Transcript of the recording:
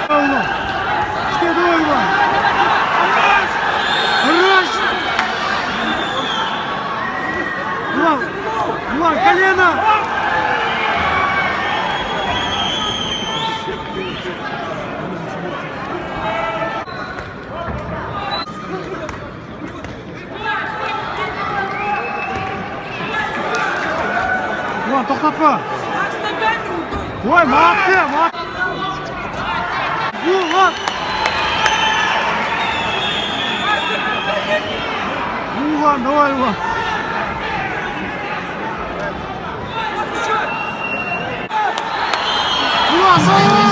Oğlum. İşte doğru var. Хорош. Ула, колено. Ulan toklatma. Ой, молодцы, молодцы. Ulan. Ulan, давай, Ulan. Ulan, давай.